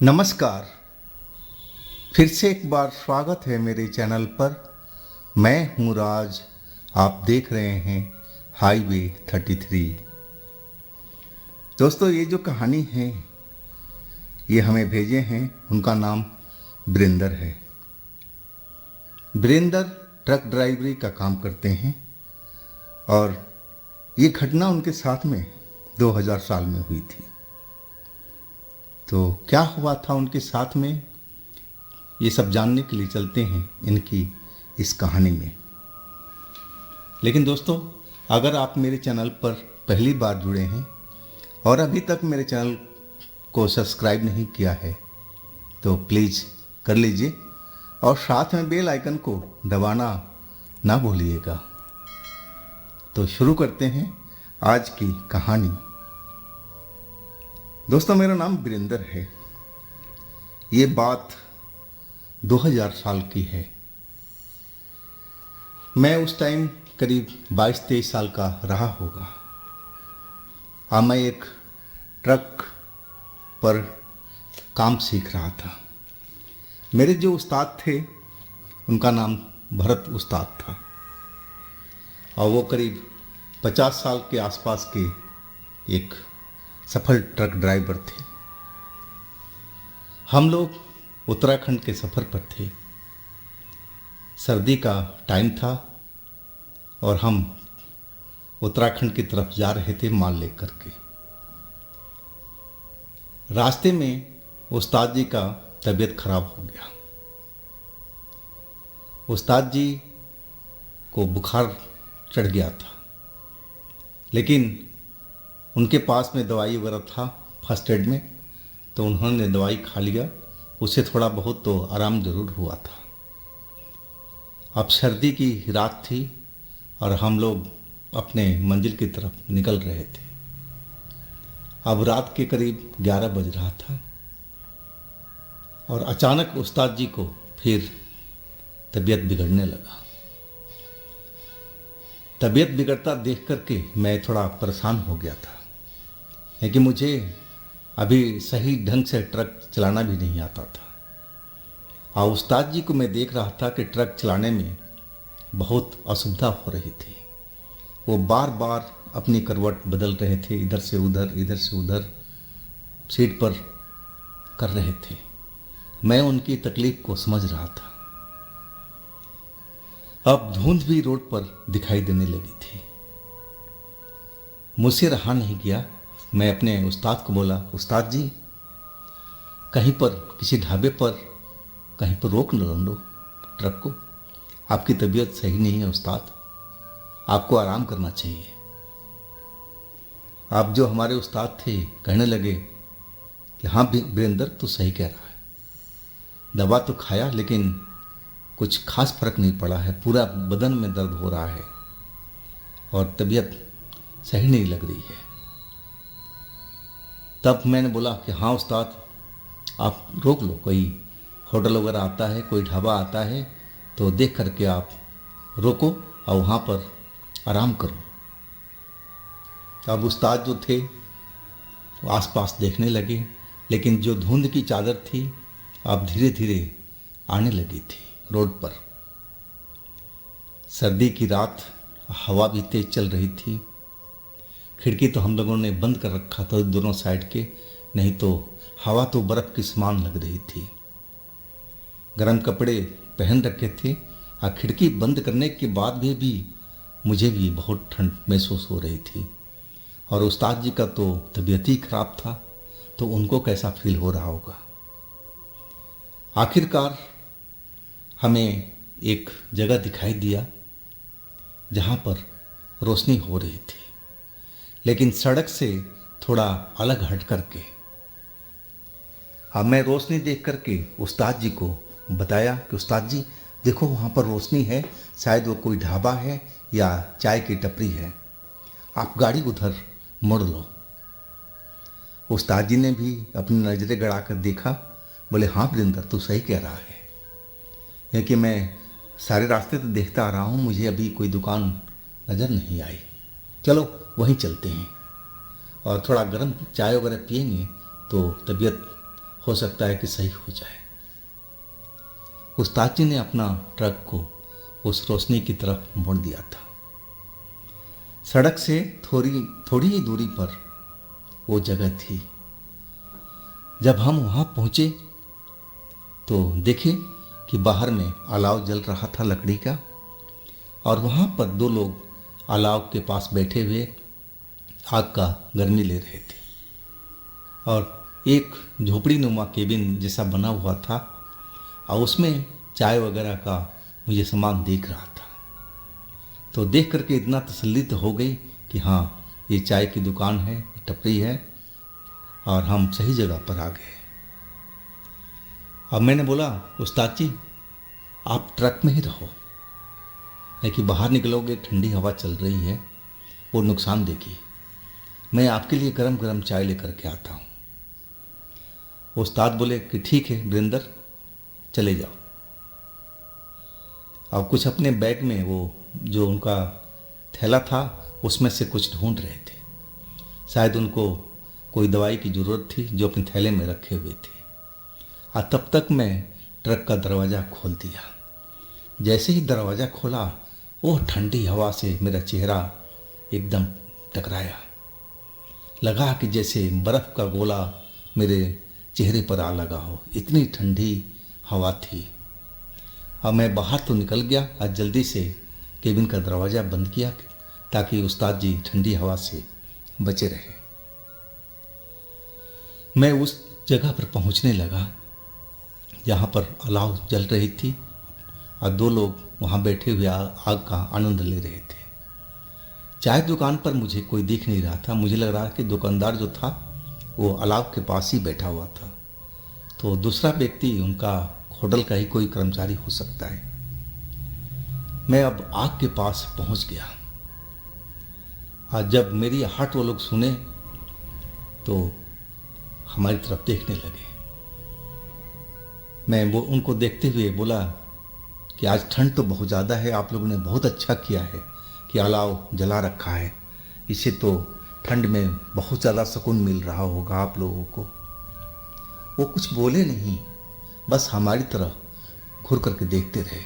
नमस्कार। फिर से एक बार स्वागत है मेरे चैनल पर। मैं हूं राज। आप देख रहे हैं हाईवे 33। दोस्तों, ये जो कहानी है ये हमें भेजे हैं, उनका नाम वीरेंद्र है। वीरेंद्र ट्रक ड्राइवरी का काम करते हैं और ये घटना उनके साथ में 2000 साल में हुई थी। तो क्या हुआ था उनके साथ में, ये सब जानने के लिए चलते हैं इनकी इस कहानी में। लेकिन दोस्तों, अगर आप मेरे चैनल पर पहली बार जुड़े हैं और अभी तक मेरे चैनल को सब्सक्राइब नहीं किया है तो प्लीज़ कर लीजिए और साथ में बेल आइकन को दबाना ना भूलिएगा। तो शुरू करते हैं आज की कहानी। दोस्तों, मेरा नाम वीरेंद्र है। ये बात 2000 साल की है। मैं उस टाइम करीब 22-23 साल का रहा होगा। मैं एक ट्रक पर काम सीख रहा था। मेरे जो उस्ताद थे उनका नाम भरत उस्ताद था और वो करीब 50 साल के आसपास के एक सफल ट्रक ड्राइवर थे। हम लोग उत्तराखंड के सफ़र पर थे। सर्दी का टाइम था और हम उत्तराखंड की तरफ जा रहे थे माल लेकर के। रास्ते में उस्ताद जी का तबीयत खराब हो गया। उस्ताद जी को बुखार चढ़ गया था, लेकिन उनके पास में दवाई वगैरह था फर्स्ट एड में, तो उन्होंने दवाई खा लिया। उससे थोड़ा बहुत तो आराम ज़रूर हुआ था। अब सर्दी की रात थी और हम लोग अपने मंजिल की तरफ निकल रहे थे। अब रात के करीब 11 बज रहा था और अचानक उस्ताद जी को फिर तबीयत बिगड़ने लगा। तबीयत बिगड़ता देख करके मैं थोड़ा परेशान हो गया था, क्योंकि मुझे अभी सही ढंग से ट्रक चलाना भी नहीं आता था और उस्ताद जी को मैं देख रहा था कि ट्रक चलाने में बहुत असुविधा हो रही थी। वो बार बार अपनी करवट बदल रहे थे, इधर से उधर सीट पर कर रहे थे। मैं उनकी तकलीफ को समझ रहा था। अब धुंध भी रोड पर दिखाई देने लगी थी। मुझसे रहा नहीं गया। मैं अपने उस्ताद को बोला, उस्ताद जी, कहीं पर किसी ढाबे पर कहीं पर रोक लो ट्रक को। आपकी तबीयत सही नहीं है उस्ताद, आपको आराम करना चाहिए। आप जो हमारे उस्ताद थे कहने लगे कि हाँ वीरेंद्र, तू सही कह रहा है। दवा तो खाया लेकिन कुछ खास फर्क नहीं पड़ा है। पूरा बदन में दर्द हो रहा है और तबीयत सही नहीं लग रही है। तब मैंने बोला कि हाँ उस्ताद, आप रोक लो। कोई होटल वगैरह आता है, कोई ढाबा आता है तो देख करके आप रोको और वहाँ पर आराम करो। अब उस्ताद जो थे वो आसपास देखने लगे, लेकिन जो धुंध की चादर थी अब धीरे धीरे आने लगी थी रोड पर। सर्दी की रात, हवा भी तेज चल रही थी। खिड़की तो हम लोगों ने बंद कर रखा था दोनों साइड के, नहीं तो हवा तो बर्फ़ की समान लग रही थी। गर्म कपड़े पहन रखे थे और खिड़की बंद करने के बाद भी मुझे भी बहुत ठंड महसूस हो रही थी। और उस्ताद जी का तो तबीयत ही खराब था, तो उनको कैसा फील हो रहा होगा। आखिरकार हमें एक जगह दिखाई दिया जहाँ पर रोशनी हो रही थी, लेकिन सड़क से थोड़ा अलग हट करके। अब मैं रोशनी देख करके उस्ताद जी को बताया कि उस्ताद जी देखो, वहाँ पर रोशनी है, शायद वो कोई ढाबा है या चाय की टपरी है, आप गाड़ी उधर मोड़ लो। उस्ताद जी ने भी अपनी नज़रें गड़ा कर देखा, बोले हाँ वीरेंद्र, तू सही कह रहा है, क्योंकि मैं सारे रास्ते तो देखता आ रहा हूँ, मुझे अभी कोई दुकान नज़र नहीं आई। चलो वहीं चलते हैं और थोड़ा गर्म चाय वगैरह पिएंगे तो तबीयत हो सकता है कि सही हो जाए। उस्ताद जी ने अपना ट्रक को उस रोशनी की तरफ मोड़ दिया था। सड़क से थोड़ी थोड़ी ही दूरी पर वो जगह थी। जब हम वहाँ पहुँचे तो देखे कि बाहर में अलाव जल रहा था लकड़ी का, और वहाँ पर दो लोग अलाव के पास बैठे हुए आग का गर्मी ले रहे थे, और एक झोपड़ी नुमा केबिन जैसा बना हुआ था और उसमें चाय वगैरह का मुझे सामान दिख रहा था। तो देख करके इतना तसल्ली तो हो गई कि हाँ, ये चाय की दुकान है, टपरी है और हम सही जगह पर आ गए। अब मैंने बोला, उस्ताद जी आप ट्रक में ही रहो, है कि बाहर निकलोगे ठंडी हवा चल रही है, वो नुकसान देगी। मैं आपके लिए गरम गरम चाय लेकर के आता हूँ। उस्ताद बोले कि ठीक है वीरेंद्र, चले जाओ। और कुछ अपने बैग में वो जो उनका थैला था उसमें से कुछ ढूंढ रहे थे। शायद उनको कोई दवाई की ज़रूरत थी जो अपने थैले में रखे हुए थे। और तब तक मैं ट्रक का दरवाज़ा खोल दिया। जैसे ही दरवाज़ा खोला, वो ठंडी हवा से मेरा चेहरा एकदम टकराया। लगा कि जैसे बर्फ़ का गोला मेरे चेहरे पर आ लगा हो, इतनी ठंडी हवा थी। अब मैं बाहर तो निकल गया और जल्दी से केबिन का दरवाज़ा बंद किया ताकि उस्ताद जी ठंडी हवा से बचे रहे। मैं उस जगह पर पहुंचने लगा जहाँ पर अलाव जल रही थी और दो लोग वहाँ बैठे हुए आग का आनंद ले रहे थे। चाय दुकान पर मुझे कोई दिख नहीं रहा था। मुझे लग रहा कि दुकानदार जो था वो अलाव के पास ही बैठा हुआ था, तो दूसरा व्यक्ति उनका होटल का ही कोई कर्मचारी हो सकता है। मैं अब आग के पास पहुंच गया और जब मेरी आहट वो लोग सुने तो हमारी तरफ देखने लगे। मैं वो उनको देखते हुए बोला कि आज ठंड तो बहुत ज़्यादा है, आप लोगों ने बहुत अच्छा किया है कि अलाव जला रखा है, इससे तो ठंड में बहुत ज़्यादा सुकून मिल रहा होगा आप लोगों को। वो कुछ बोले नहीं, बस हमारी तरफ घुर करके देखते रहे।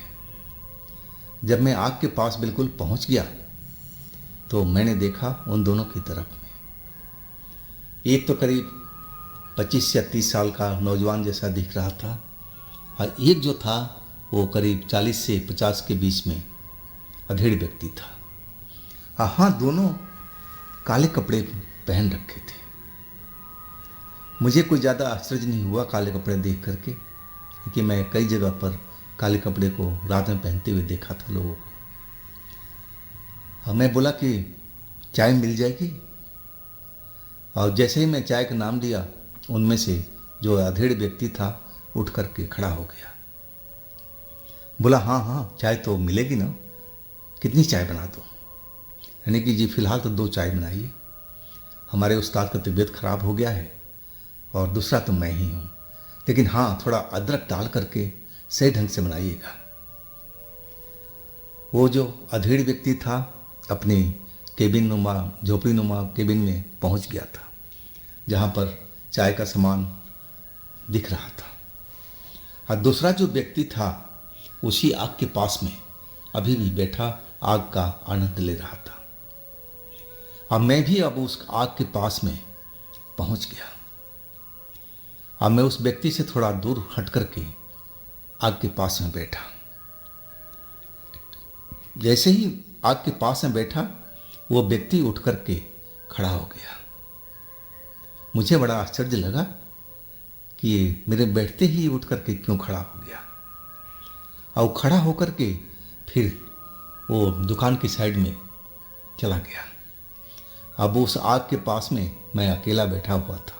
जब मैं आग के पास बिल्कुल पहुंच गया तो मैंने देखा उन दोनों की तरफ में एक तो करीब 25 या 30 साल का नौजवान जैसा दिख रहा था, और एक जो था वो करीब 40 से 50 के बीच में अधेड़ व्यक्ति था। हाँ, दोनों काले कपड़े पहन रखे थे। मुझे कोई ज़्यादा आश्चर्य नहीं हुआ काले कपड़े देख करके, क्योंकि मैं कई जगह पर काले कपड़े को रात में पहनते हुए देखा था लोगों को। मैं बोला कि चाय मिल जाएगी, और जैसे ही मैं चाय का नाम लिया उनमें से जो अधेड़ व्यक्ति था उठ करके खड़ा हो गया। बोला हाँ हाँ चाय तो मिलेगी ना, कितनी चाय बना दो? यानी कि जी फ़िलहाल तो 2 चाय बनाइए, हमारे उस्ताद का तबीयत खराब हो गया है और दूसरा तो मैं ही हूँ, लेकिन हाँ थोड़ा अदरक डाल करके सही ढंग से बनाइएगा। वो जो अधेड़ व्यक्ति था अपनी केबिन नुमा झोपड़ी नुमा केबिन में पहुँच गया था जहाँ पर चाय का सामान दिख रहा था, और दूसरा जो व्यक्ति था उसी आग के पास में अभी भी बैठा आग का आनंद ले रहा था। अब मैं भी अब उस आग के पास में पहुंच गया। अब मैं उस व्यक्ति से थोड़ा दूर हट करके आग के पास में बैठा। जैसे ही आग के पास में बैठा वो व्यक्ति उठ करके खड़ा हो गया। मुझे बड़ा आश्चर्य लगा कि ये मेरे बैठते ही उठ करके क्यों खड़ा हो गया, और खड़ा होकर के फिर वो दुकान की साइड में चला गया। अब उस आग के पास में मैं अकेला बैठा हुआ था,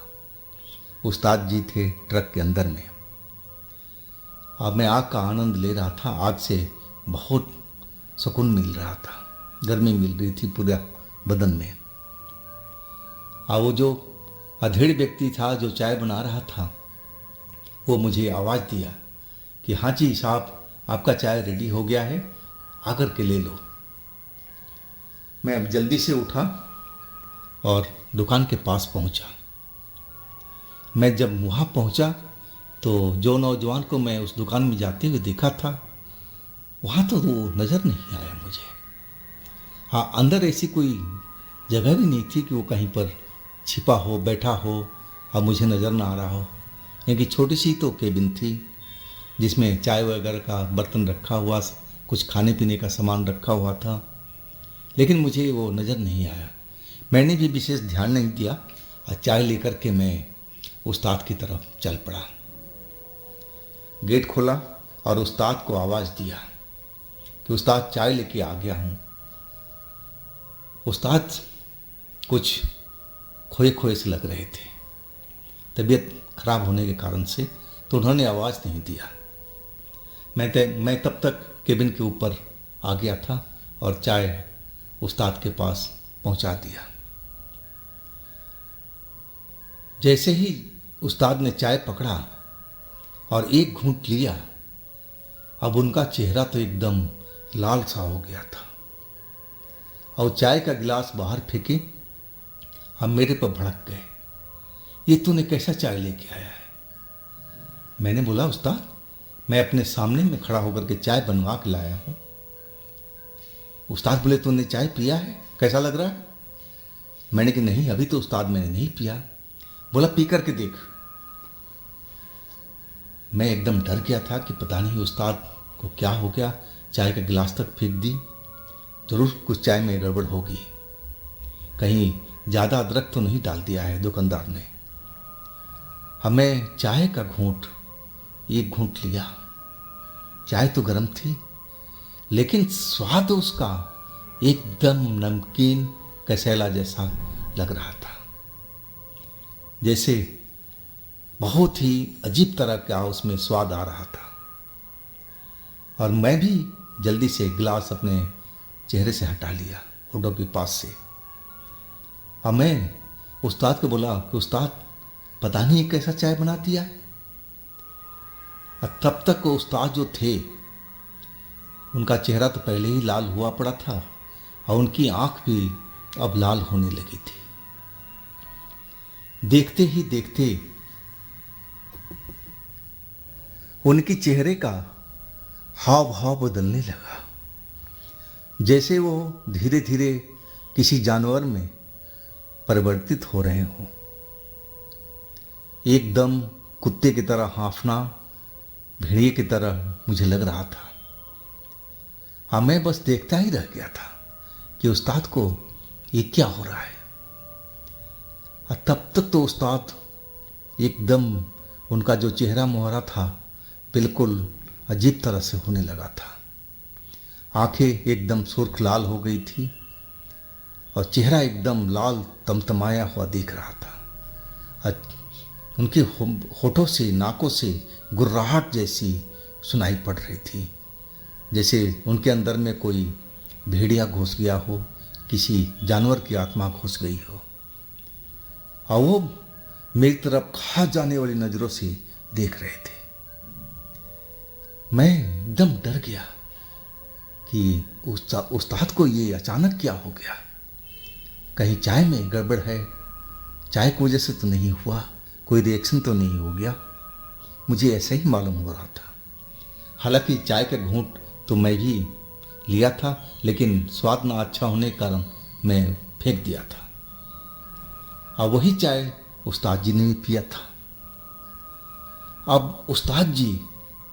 उस्ताद जी थे ट्रक के अंदर में। अब मैं आग का आनंद ले रहा था, आग से बहुत सुकून मिल रहा था, गर्मी मिल रही थी पूरा बदन में। और वो जो अधेड़ व्यक्ति था जो चाय बना रहा था वो मुझे आवाज़ दिया कि हाँ जी साहब, आपका चाय रेडी हो गया है, आकर के ले लो। मैं अब जल्दी से उठा और दुकान के पास पहुंचा। मैं जब वहाँ पहुंचा तो जो नौजवान को मैं उस दुकान में जाते हुए देखा था, वहाँ तो वो नज़र नहीं आया मुझे। हाँ, अंदर ऐसी कोई जगह भी नहीं थी कि वो कहीं पर छिपा हो, बैठा हो और मुझे नज़र ना आ रहा हो। क्योंकि छोटी सी तो केबिन थी जिसमें चाय वगैरह का बर्तन रखा हुआ, कुछ खाने पीने का सामान रखा हुआ था, लेकिन मुझे वो नज़र नहीं आया। मैंने भी विशेष ध्यान नहीं दिया और चाय लेकर के मैं उस्ताद की तरफ चल पड़ा। गेट खोला और उस्ताद को आवाज़ दिया कि उस्ताद चाय लेके आ गया हूँ। उस्ताद कुछ खोए खोए से लग रहे थे, तबीयत खराब होने के कारण से, तो उन्होंने आवाज़ नहीं दिया। मैं तब तक केबिन के ऊपर आ गया था और चाय उस्ताद के पास पहुंचा दिया। जैसे ही उस्ताद ने चाय पकड़ा और एक घूंट लिया, अब उनका चेहरा तो एकदम लाल सा हो गया था और चाय का गिलास बाहर फेंके अब मेरे पर भड़क गए। ये तूने कैसा चाय लेके आया है? मैंने बोला, उस्ताद मैं अपने सामने में खड़ा होकर के चाय बनवा के लाया हूँ। उस्ताद बोले, तूने चाय पिया है, कैसा लग रहा है? मैंने कहा नहीं, अभी तो उस्ताद मैंने नहीं पिया। बोला, पी करके देख। मैं एकदम डर गया था कि पता नहीं उस्ताद को क्या हो गया, चाय का गिलास तक फेंक दी। जरूर कुछ चाय में गड़बड़ होगी, कहीं ज़्यादा अदरक तो नहीं डाल दिया है दुकानदार ने। अब मैं चाय का एक घूंट लिया। चाय तो गर्म थी, लेकिन स्वाद उसका एकदम नमकीन कसैला जैसा लग रहा था, जैसे बहुत ही अजीब तरह का उसमें स्वाद आ रहा था। और मैं भी जल्दी से गिलास अपने चेहरे से हटा लिया, होठों के पास से। अब मैं उस्ताद को बोला कि उस्ताद पता नहीं कैसा चाय बना दिया है। और तब तक वो उस्ताद जो थे, उनका चेहरा तो पहले ही लाल हुआ पड़ा था और उनकी आंख भी अब लाल होने लगी थी। देखते ही देखते उनके चेहरे का हाव भाव बदलने लगा, जैसे वो धीरे धीरे किसी जानवर में परिवर्तित हो रहे हों। एकदम कुत्ते की तरह हाँफना, भेड़िए की तरह मुझे लग रहा था। हाँ, मैं बस देखता ही रह गया था कि उस्ताद को ये क्या हो रहा है। और तब तक तो उस्ताद एकदम, उनका जो चेहरा मोहरा था बिल्कुल अजीब तरह से होने लगा था। आंखें एकदम सुर्ख लाल हो गई थी और चेहरा एकदम लाल तमतमाया हुआ दिख रहा था। उनके होठों से, नाकों से गुर्राहट जैसी सुनाई पड़ रही थी, जैसे उनके अंदर में कोई भेड़िया घुस गया हो, किसी जानवर की आत्मा घुस गई हो। और वो मेरी तरफ खा जाने वाली नज़रों से देख रहे थे। मैं एकदम डर गया कि उस्ताद को ये अचानक क्या हो गया, कहीं चाय में गड़बड़ है, चाय की वजह से तो नहीं हुआ, कोई रिएक्शन तो नहीं हो गया। मुझे ऐसा ही मालूम हो रहा था। हालांकि चाय का घूंट तो मैं भी लिया था, लेकिन स्वाद ना अच्छा होने के कारण मैं फेंक दिया था। और वही चाय उस्ताद जी ने भी पिया था। अब उस्ताद जी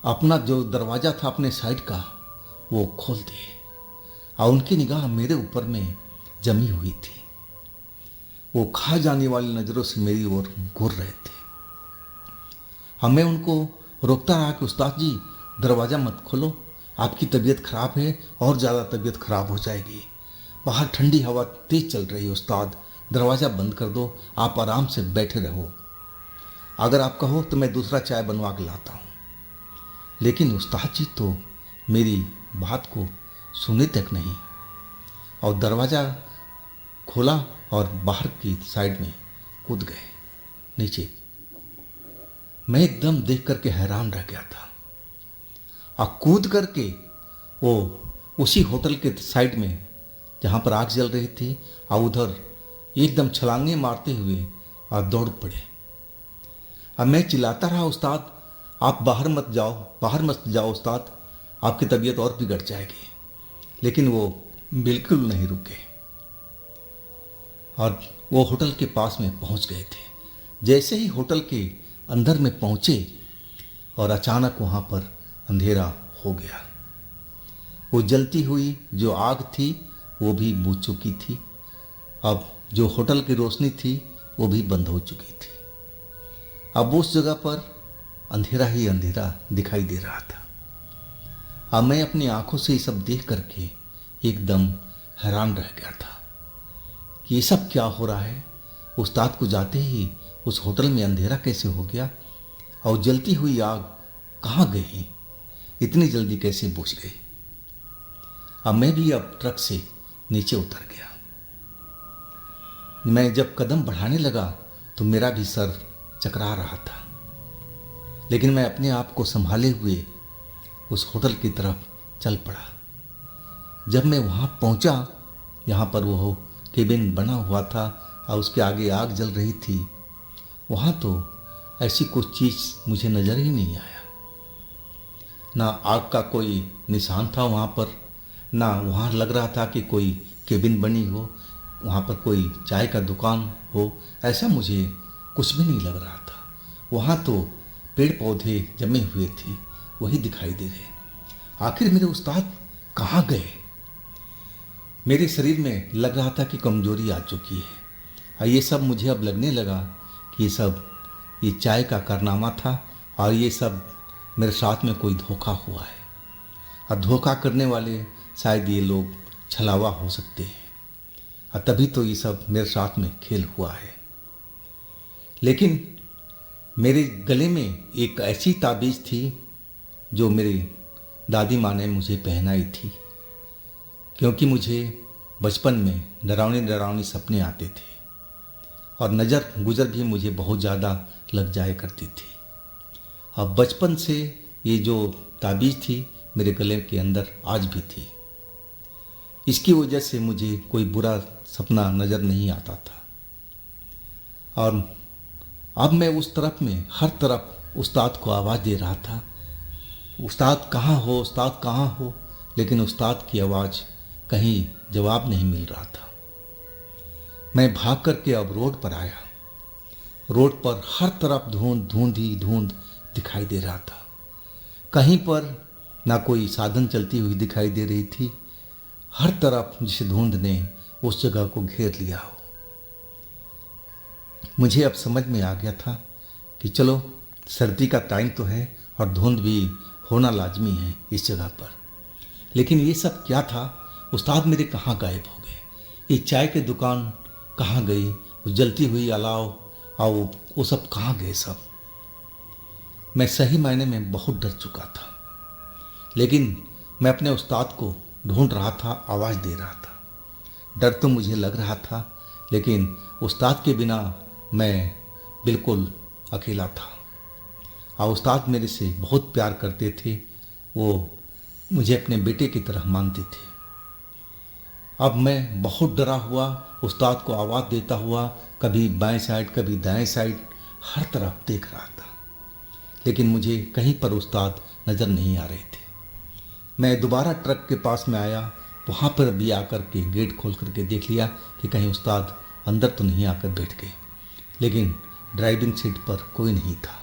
अपना जो दरवाज़ा था अपने साइड का वो खोल दिए और उनकी निगाह मेरे ऊपर में जमी हुई थी। वो खा जाने वाली नज़रों से मेरी ओर घूर रहे थे। मैं उनको रोकता रहा कि उस्ताद जी दरवाज़ा मत खोलो, आपकी तबीयत खराब है और ज़्यादा तबीयत खराब हो जाएगी। बाहर ठंडी हवा तेज चल रही है उस्ताद, दरवाज़ा बंद कर दो, आप आराम से बैठे रहो। अगर आप कहो तो मैं दूसरा चाय बनवा के लाता हूँ। लेकिन उस्ताद जी तो मेरी बात को सुने तक नहीं और दरवाज़ा खोला और बाहर की साइड में कूद गए नीचे। मैं एकदम देख करके हैरान रह गया था। और कूद करके वो उसी होटल के साइड में जहाँ पर आग जल रही थी और उधर एकदम छलांगे मारते हुए और दौड़ पड़े। अब मैं चिल्लाता रहा, उस्ताद आप बाहर मत जाओ उस्ताद, आपकी तबीयत और बिगड़ जाएगी। लेकिन वो बिल्कुल नहीं रुके और वो होटल के पास में पहुंच गए थे। जैसे ही होटल के अंदर में पहुंचे और अचानक वहाँ पर अंधेरा हो गया। वो जलती हुई जो आग थी वो भी बुझ चुकी थी। अब जो होटल की रोशनी थी वो भी बंद हो चुकी थी। अब उस जगह पर अंधेरा ही अंधेरा दिखाई दे रहा था। अब मैं अपनी आंखों से ये सब देख करके एकदम हैरान रह गया था कि ये सब क्या हो रहा है। उस्ताद को जाते ही उस होटल में अंधेरा कैसे हो गया और जलती हुई आग कहाँ गई, इतनी जल्दी कैसे बुझ गई। अब मैं भी अब ट्रक से नीचे उतर गया। मैं जब कदम बढ़ाने लगा तो मेरा भी सर चकरा रहा था, लेकिन मैं अपने आप को संभाले हुए उस होटल की तरफ चल पड़ा। जब मैं वहाँ पहुँचा, यहाँ पर वो केबिन बना हुआ था और उसके आगे आग जल रही थी, वहाँ तो ऐसी कुछ चीज़ मुझे नज़र ही नहीं आया। ना आग का कोई निशान था वहाँ पर, ना वहाँ लग रहा था कि कोई केबिन बनी हो, वहाँ पर कोई चाय का दुकान हो, ऐसा मुझे कुछ भी नहीं लग रहा था। वहाँ तो पेड़ पौधे जमे हुए थे, वही दिखाई दे रहे। आखिर मेरे उस्ताद कहाँ गए। मेरे शरीर में लग रहा था कि कमजोरी आ चुकी है और ये सब मुझे अब लगने लगा कि ये चाय का कारनामा था और ये सब मेरे साथ में कोई धोखा हुआ है और धोखा करने वाले शायद ये लोग छलावा हो सकते हैं और तभी तो ये सब मेरे साथ में खेल हुआ है। लेकिन मेरे गले में एक ऐसी ताबीज़ थी जो मेरी दादी माँ ने मुझे पहनाई थी, क्योंकि मुझे बचपन में डरावनी सपने आते थे और नज़र गुजर भी मुझे बहुत ज़्यादा लग जाया करती थी। अब बचपन से ये जो ताबीज़ थी मेरे गले के अंदर आज भी थी। इसकी वजह से मुझे कोई बुरा सपना नज़र नहीं आता था। और अब मैं उस तरफ में हर तरफ उस्ताद को आवाज़ दे रहा था, उस्ताद कहाँ हो, उस्ताद कहाँ हो, लेकिन उस्ताद की आवाज़ कहीं जवाब नहीं मिल रहा था। मैं भाग करके अब रोड पर आया। रोड पर हर तरफ धुंध ही धुंध दिखाई दे रहा था। कहीं पर ना कोई साधन चलती हुई दिखाई दे रही थी। हर तरफ जिस धुंध ने उस जगह को घेर लिया हो। मुझे अब समझ में आ गया था कि चलो सर्दी का टाइम तो है और धुंध भी होना लाजमी है इस जगह पर। लेकिन ये सब क्या था, उस्ताद मेरे कहाँ गायब हो गए, ये चाय की दुकान कहाँ गई, वो जलती हुई अलाव और वो सब कहाँ गए सब। मैं सही मायने में बहुत डर चुका था, लेकिन मैं अपने उस्ताद को ढूंढ रहा था, आवाज़ दे रहा था। डर तो मुझे लग रहा था, लेकिन उस्ताद के बिना मैं बिल्कुल अकेला था। और उस्ताद मेरे से बहुत प्यार करते थे, वो मुझे अपने बेटे की तरह मानते थे। अब मैं बहुत डरा हुआ उस्ताद को आवाज़ देता हुआ कभी बाएं साइड कभी दाएं साइड हर तरफ देख रहा था, लेकिन मुझे कहीं पर उस्ताद नज़र नहीं आ रहे थे। मैं दोबारा ट्रक के पास में आया, वहाँ पर भी आकर के गेट खोल करके देख लिया कि कहीं उस्ताद अंदर तो नहीं आकर बैठ गए, लेकिन ड्राइविंग सीट पर कोई नहीं था।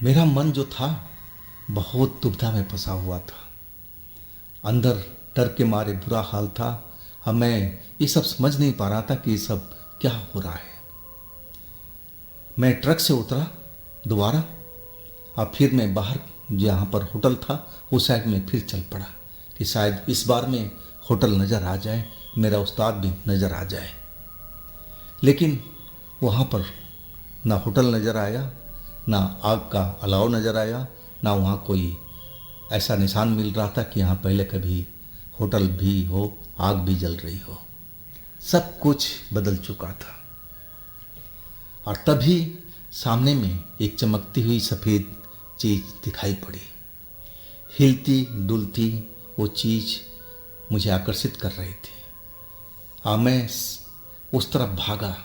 मेरा मन जो था बहुत दुविधा में फंसा हुआ था। अंदर डर के मारे बुरा हाल था। अब मैं ये सब समझ नहीं पा रहा था कि ये सब क्या हो रहा है। मैं ट्रक से उतरा दोबारा, अब फिर मैं बाहर जहाँ पर होटल था उस साइड में फिर चल पड़ा कि शायद इस बार में होटल नज़र आ जाए, मेरा उस्ताद भी नज़र आ जाए। लेकिन वहाँ पर ना होटल नज़र आया, ना आग का अलाव नज़र आया, ना वहाँ कोई ऐसा निशान मिल रहा था कि यहाँ पहले कभी होटल भी हो, आग भी जल रही हो। सब कुछ बदल चुका था। और तभी सामने में एक चमकती हुई सफ़ेद चीज़ दिखाई पड़ी। हिलती डुलती वो चीज़ मुझे आकर्षित कर रही थी और मैं उस तरफ भागा।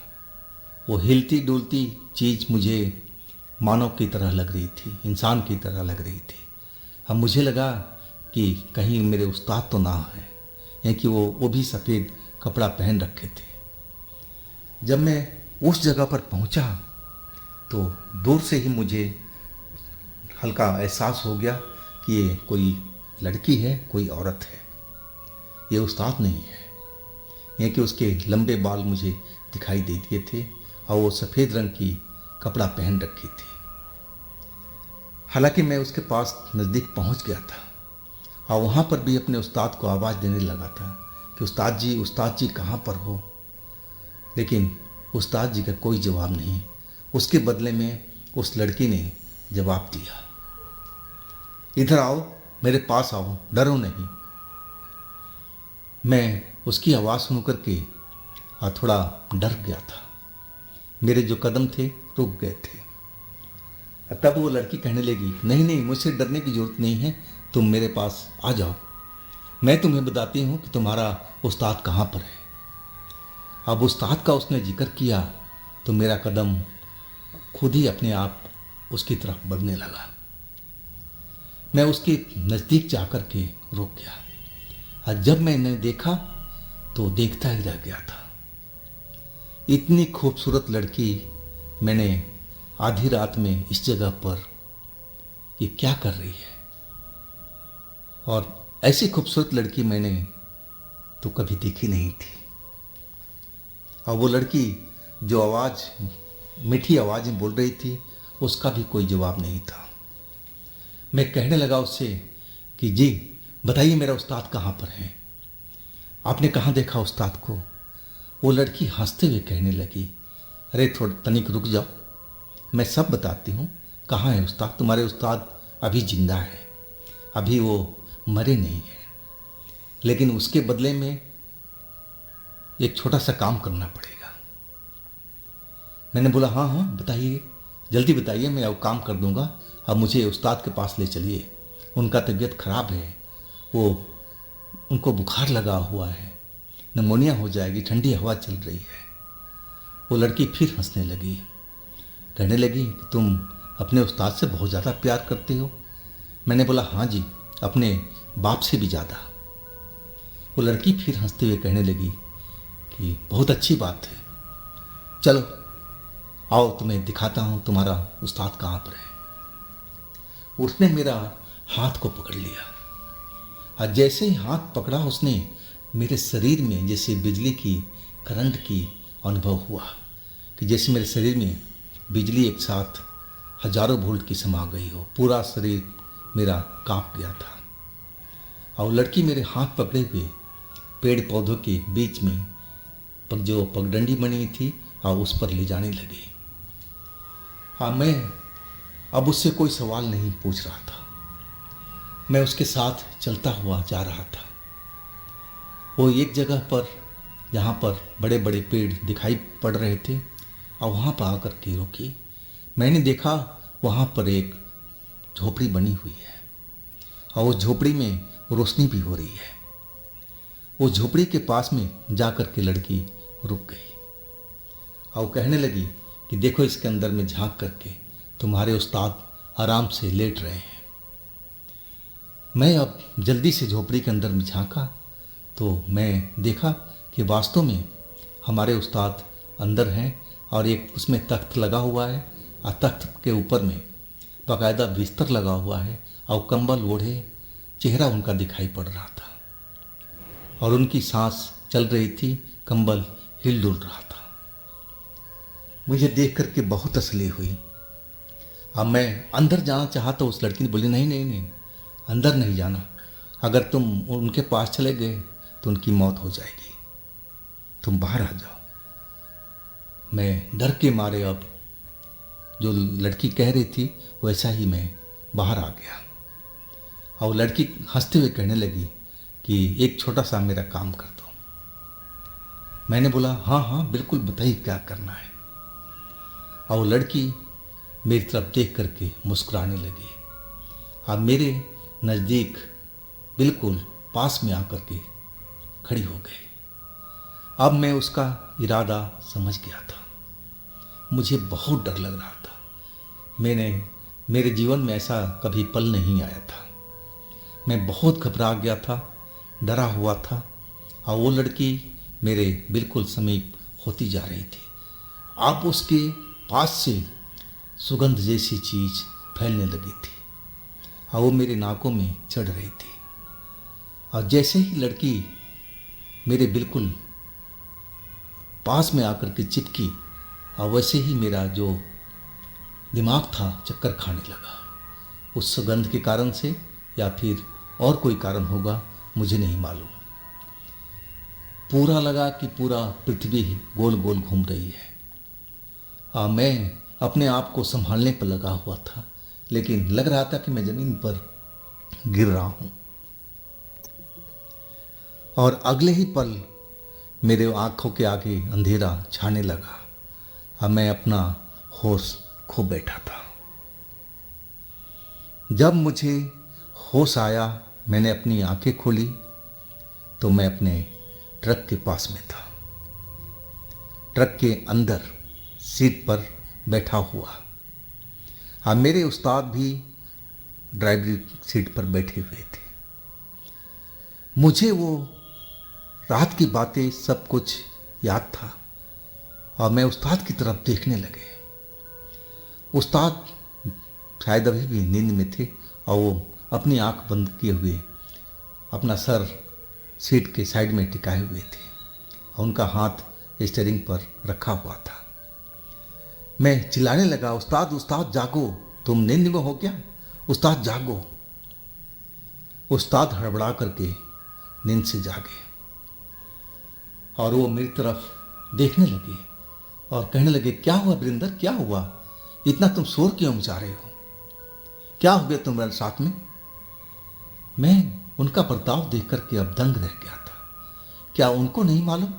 वो हिलती डुलती चीज़ मुझे मानव की तरह लग रही थी, इंसान की तरह लग रही थी। अब मुझे लगा कि कहीं मेरे उस्ताद तो ना है, या कि वो भी सफ़ेद कपड़ा पहन रखे थे। जब मैं उस जगह पर पहुंचा तो दूर से ही मुझे हल्का एहसास हो गया कि ये कोई लड़की है, कोई औरत है, ये उस्ताद नहीं है। यह कि उसके लंबे बाल मुझे दिखाई दे दिए थे और वो सफ़ेद रंग की कपड़ा पहन रखी थी। हालांकि मैं उसके पास नज़दीक पहुंच गया था और वहाँ पर भी अपने उस्ताद को आवाज़ देने लगा था कि उस्ताद जी कहाँ पर हो। लेकिन उस्ताद जी का कोई जवाब नहीं। उसके बदले में उस लड़की ने जवाब दिया, इधर आओ, मेरे पास आओ, डरो नहीं। मैं उसकी आवाज़ सुन कर के थोड़ा डर गया था। मेरे जो कदम थे रुक गए थे। तब वो लड़की कहने लगी, नहीं नहीं, मुझसे डरने की ज़रूरत नहीं है, तुम मेरे पास आ जाओ, मैं तुम्हें बताती हूँ कि तुम्हारा उस्ताद कहाँ पर है। अब उस्ताद का उसने जिक्र किया तो मेरा कदम खुद ही अपने आप उसकी तरफ बढ़ने लगा। मैं उसके नज़दीक जाकर के रुक गया और जब मैंने देखा तो देखता ही रह गया था। इतनी खूबसूरत लड़की मैंने आधी रात में इस जगह पर ये क्या कर रही है, और ऐसी खूबसूरत लड़की मैंने तो कभी देखी नहीं थी। और वो लड़की जो मीठी आवाज़ में बोल रही थी, उसका भी कोई जवाब नहीं था। मैं कहने लगा उससे कि जी बताइए, मेरा उस्ताद कहाँ पर है, आपने कहाँ देखा उस्ताद को। वो लड़की हंसते हुए कहने लगी, अरे थोड़ा तनिक रुक जाओ, मैं सब बताती हूँ। कहाँ है उस्ताद? तुम्हारे उस्ताद अभी जिंदा है, अभी वो मरे नहीं हैं, लेकिन उसके बदले में एक छोटा सा काम करना पड़ेगा। मैंने बोला हाँ हाँ बताइए, जल्दी बताइए, मैं अब काम कर दूंगा। अब मुझे उस्ताद के पास ले चलिए, उनका तबीयत खराब है, उनको बुखार लगा हुआ है, निमोनिया हो जाएगी, ठंडी हवा चल रही है। वो लड़की फिर हंसने लगी, कहने लगी कि तुम अपने उस्ताद से बहुत ज़्यादा प्यार करते हो। मैंने बोला हाँ जी, अपने बाप से भी ज़्यादा। वो लड़की फिर हंसते हुए कहने लगी कि बहुत अच्छी बात है, चलो आओ तुम्हें दिखाता हूँ तुम्हारा उस्ताद कहाँ पर है। उसने मेरा हाथ को पकड़ लिया और जैसे ही हाथ पकड़ा उसने मेरे शरीर में जैसे बिजली की करंट की अनुभव हुआ, कि जैसे मेरे शरीर में बिजली एक साथ हजारों वोल्ट की समा गई हो। पूरा शरीर मेरा कांप गया था और लड़की मेरे हाथ पकड़े हुए पेड़ पौधों के बीच में जो पगडंडी बनी हुई थी और उस पर ले जाने लगी। मैं अब उससे कोई सवाल नहीं पूछ रहा था, मैं उसके साथ चलता हुआ जा रहा था। वो एक जगह पर जहाँ पर बड़े बड़े पेड़ दिखाई पड़ रहे थे और वहाँ पर आकर के रुकी। मैंने देखा वहाँ पर एक झोपड़ी बनी हुई है और उस झोपड़ी में रोशनी भी हो रही है। वो झोपड़ी के पास में जाकर के लड़की रुक गई और कहने लगी कि देखो, इसके अंदर में झांक करके तुम्हारे उस्ताद आराम से लेट रहे हैं। मैं अब जल्दी से झोपड़ी के अंदर में झांका तो मैं देखा कि वास्तव में हमारे उस्ताद अंदर हैं और एक उसमें तख्त लगा हुआ है और तख्त के ऊपर में बाकायदा बिस्तर लगा हुआ है और कंबल ओढ़े चेहरा उनका दिखाई पड़ रहा था और उनकी सांस चल रही थी, कंबल हिल डुल रहा था। मुझे देख करके बहुत तसल्ली हुई। अब मैं अंदर जाना चाहा तो उस लड़की ने बोली नहीं नहीं नहीं, अंदर नहीं जाना, अगर तुम उनके पास चले गए तो उनकी मौत हो जाएगी, तुम बाहर आ जाओ। मैं डर के मारे अब जो लड़की कह रही थी वैसा ही मैं बाहर आ गया और लड़की हंसते हुए कहने लगी कि एक छोटा सा मेरा काम कर दो। मैंने बोला हाँ हाँ बिल्कुल, बताइए क्या करना है। और लड़की मेरी तरफ देख करके मुस्कुराने लगी। अब मेरे नज़दीक बिल्कुल पास में आकर के खड़ी हो गई। अब मैं उसका इरादा समझ गया था। मुझे बहुत डर लग रहा था मेरे जीवन में ऐसा कभी पल नहीं आया था। मैं बहुत घबरा गया था, डरा हुआ था, और वो लड़की मेरे बिल्कुल समीप होती जा रही थी। अब उसके पास से सुगंध जैसी चीज फैलने लगी थी और वो मेरी नाकों में चढ़ रही थी। और जैसे ही लड़की मेरे बिल्कुल पास में आकर के चिपकी, और वैसे ही मेरा जो दिमाग था चक्कर खाने लगा। उस सुगंध के कारण से या फिर और कोई कारण होगा, मुझे नहीं मालूम। पूरा लगा कि पूरा पृथ्वी ही गोल गोल घूम रही है। मैं अपने आप को संभालने पर लगा हुआ था, लेकिन लग रहा था कि मैं जमीन पर गिर रहा हूं। और अगले ही पल मेरे आंखों के आगे अंधेरा छाने लगा और मैं अपना होश खो बैठा था। जब मुझे होश आया, मैंने अपनी आंखें खोली तो मैं अपने ट्रक के पास में था। ट्रक के अंदर सीट पर बैठा हुआ। हाँ, मेरे उस्ताद भी ड्राइवरी सीट पर बैठे हुए थे। मुझे वो रात की बातें सब कुछ याद था और मैं उस्ताद की तरफ देखने लगे। उस्ताद शायद अभी भी नींद में थे और वो अपनी आंख बंद किए हुए अपना सर सीट के साइड में टिकाए हुए थे और उनका हाथ स्टीयरिंग पर रखा हुआ था। मैं चिल्लाने लगा, उस्ताद उस्ताद जागो, तुम नींद में हो क्या? उस्ताद जागो। उस्ताद हड़बड़ा करके नींद से जागे और वो मेरी तरफ देखने लगे और कहने लगे, क्या हुआ वीरेंद्र, क्या हुआ? इतना तुम शोर क्यों मचा रहे हो? क्या हो गया तुम्हारे साथ में? मैं उनका बर्ताव देख करके अब दंग रह गया था। क्या उनको नहीं मालूम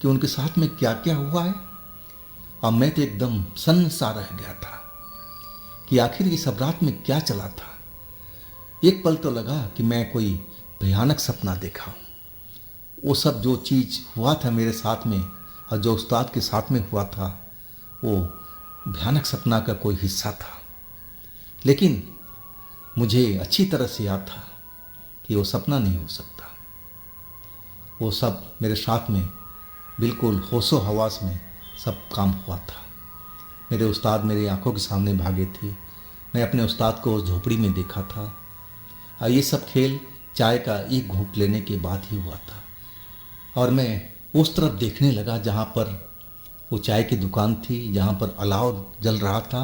कि उनके साथ में क्या क्या हुआ है? अब मैं तो एकदम सन्न सा रह गया था कि आखिर इस रात में क्या चला था। एक पल तो लगा कि मैं कोई भयानक सपना देखा हूं। वो सब जो चीज हुआ था मेरे साथ में और जो उस्ताद के साथ में हुआ था, वो भयानक सपना का कोई हिस्सा था। लेकिन मुझे अच्छी तरह से याद था कि वो सपना नहीं हो सकता। वो सब मेरे साथ में बिल्कुल होशो हवास में सब काम हुआ था। मेरे उस्ताद मेरी आंखों के सामने भागे थे। मैं अपने उस्ताद को उस झोपड़ी में देखा था और ये सब खेल चाय का एक घूंट लेने के बाद ही हुआ था। और मैं उस तरफ देखने लगा जहाँ पर वो चाय की दुकान थी, जहाँ पर अलाव जल रहा था।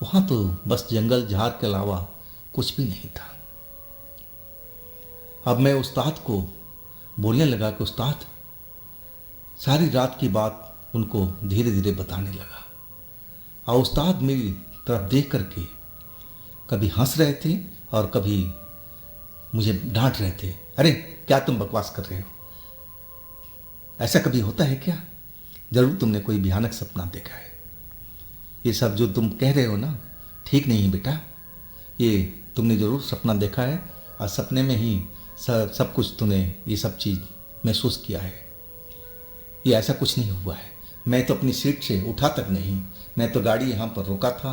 वहाँ तो बस जंगल झाड़ के अलावा कुछ भी नहीं था। अब मैं उस्ताद को बोलने लगा कि उस्ताद, सारी रात की बात उनको धीरे धीरे बताने लगा और उस्ताद मेरी तरफ देख करके कभी हंस रहे थे और कभी मुझे डांट रहे थे। अरे क्या तुम बकवास कर रहे हो? ऐसा कभी होता है क्या? जरूर तुमने कोई भयानक सपना देखा है। ये सब जो तुम कह रहे हो ना, ठीक नहीं है बेटा। ये तुमने जरूर सपना देखा है और सपने में ही सब कुछ तूने ये सब चीज़ महसूस किया है। ये ऐसा कुछ नहीं हुआ है। मैं तो अपनी सीट से उठा तक नहीं, मैं तो गाड़ी यहाँ पर रोका था।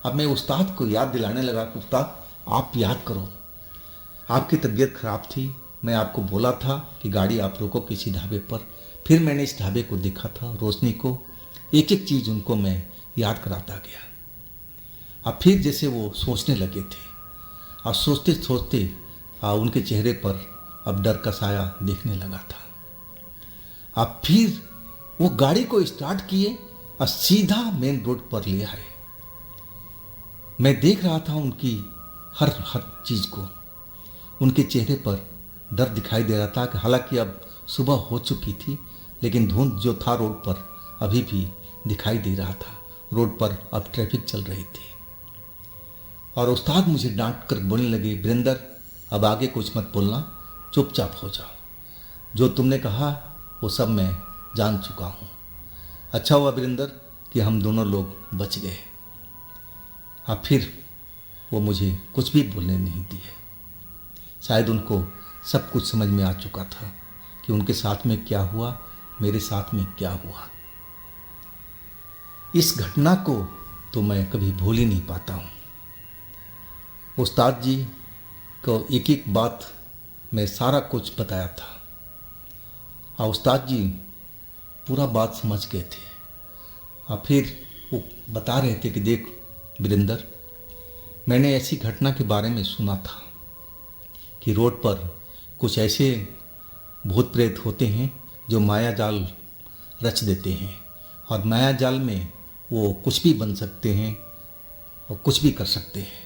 अब मैं उस्ताद को याद दिलाने लगा कि उस्ताद आप याद करो, आपकी तबीयत खराब थी, मैं आपको बोला था कि गाड़ी आप रोको किसी ढाबे पर। फिर मैंने इस ढाबे को देखा था, रोशनी को, एक एक चीज़ उनको मैं याद कराता गया। अब फिर जैसे वो सोचने लगे थे और सोचते सोचते उनके चेहरे पर अब डर का साया देखने लगा था। अब फिर वो गाड़ी को स्टार्ट किए और सीधा मेन रोड पर ले आए। मैं देख रहा था उनकी हर चीज़ को। उनके चेहरे पर डर दिखाई दे रहा था कि हालांकि अब सुबह हो चुकी थी, लेकिन धुंध जो था रोड पर अभी भी दिखाई दे रहा था। रोड पर अब ट्रैफिक चल रही थी और उस्ताद मुझे डांट कर बोलने लगे, वीरेंद्र अब आगे कुछ मत बोलना, चुपचाप हो जाओ। जो तुमने कहा वो सब मैं जान चुका हूँ। अच्छा हुआ वीरेंद्र कि हम दोनों लोग बच गए। अब फिर वो मुझे कुछ भी बोलने नहीं दिए। शायद उनको सब कुछ समझ में आ चुका था कि उनके साथ में क्या हुआ, मेरे साथ में क्या हुआ। इस घटना को तो मैं कभी भूल ही नहीं पाता हूँ। उस्ताद जी को एक एक बात मैं सारा कुछ बताया था। हाँ, उस्ताद जी पूरा बात समझ गए थे। और फिर वो बता रहे थे कि देख वीरेंद्र, मैंने ऐसी घटना के बारे में सुना था कि रोड पर कुछ ऐसे भूत प्रेत होते हैं जो माया जाल रच देते हैं, और माया जाल में वो कुछ भी बन सकते हैं और कुछ भी कर सकते हैं।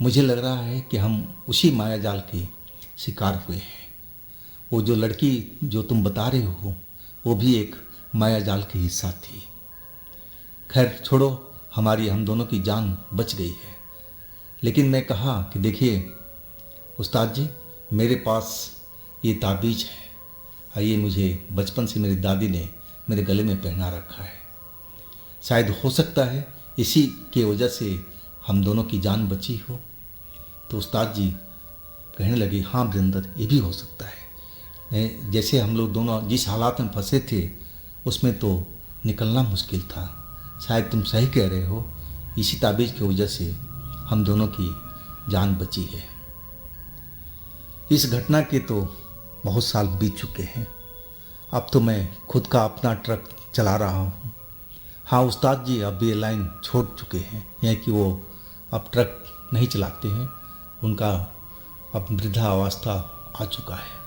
मुझे लग रहा है कि हम उसी माया जाल के शिकार हुए हैं। वो जो लड़की जो तुम बता रहे हो वो भी एक माया जाल की हिस्सा थी। खैर छोड़ो, हम दोनों की जान बच गई है। लेकिन मैं कहा कि देखिए उस्ताद जी, मेरे पास ये ताबीज़ है और ये मुझे बचपन से मेरी दादी ने मेरे गले में पहना रखा है। शायद हो सकता है इसी के वजह से हम दोनों की जान बची हो। तो उस्ताद जी कहने लगे, हाँ वीरेंद्र, ये भी हो सकता है। जैसे हम लोग दोनों जिस हालात में फंसे थे उसमें तो निकलना मुश्किल था। शायद तुम सही कह रहे हो, इसी ताबीज़ की वजह से हम दोनों की जान बची है। इस घटना के तो बहुत साल बीत चुके हैं। अब तो मैं खुद का अपना ट्रक चला रहा हूँ। हाँ, उस्ताद जी अब ये लाइन छोड़ चुके हैं, यानी कि वो अब ट्रक नहीं चलाते हैं। उनका अब वृद्धावस्था आ चुका है।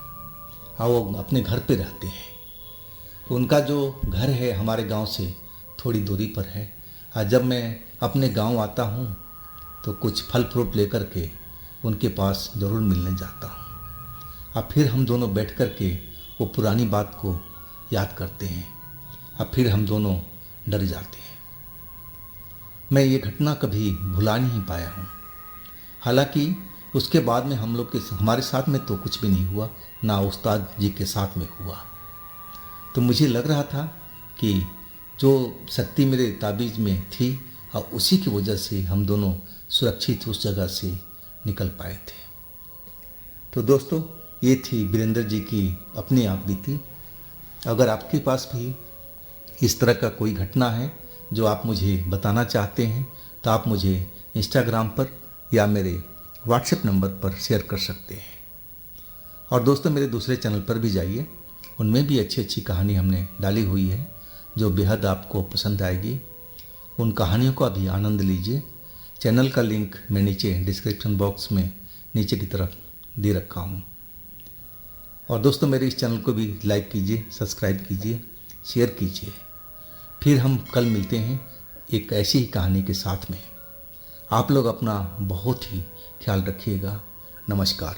हाँ, वो अपने घर पे रहते हैं। उनका जो घर है हमारे गांव से थोड़ी दूरी पर है। और जब मैं अपने गांव आता हूँ तो कुछ फल फ्रूट लेकर के उनके पास ज़रूर मिलने जाता हूँ। अब फिर हम दोनों बैठ कर के वो पुरानी बात को याद करते हैं। अब फिर हम दोनों डर जाते हैं। मैं ये घटना कभी भुला नहीं पाया हूँ। हालांकि उसके बाद में हमारे साथ में तो कुछ भी नहीं हुआ, ना उस्ताद जी के साथ में हुआ। तो मुझे लग रहा था कि जो शक्ति मेरे ताबीज़ में थी और उसी की वजह से हम दोनों सुरक्षित उस जगह से निकल पाए थे। तो दोस्तों, ये थी वीरेंद्र जी की अपनी आप बीती। अगर आपके पास भी इस तरह का कोई घटना है जो आप मुझे बताना चाहते हैं तो आप मुझे इंस्टाग्राम पर या मेरे व्हाट्सएप नंबर पर शेयर कर सकते हैं। और दोस्तों, मेरे दूसरे चैनल पर भी जाइए, उनमें भी अच्छी अच्छी कहानी हमने डाली हुई है जो बेहद आपको पसंद आएगी। उन कहानियों का भी आनंद लीजिए। चैनल का लिंक मैं नीचे डिस्क्रिप्शन बॉक्स में नीचे की तरफ दे रखा हूँ। और दोस्तों, मेरे इस चैनल को भी लाइक कीजिए, सब्सक्राइब कीजिए, शेयर कीजिए। फिर हम कल मिलते हैं एक ऐसी ही कहानी के साथ में। आप लोग अपना बहुत ही ख्याल रखिएगा। नमस्कार।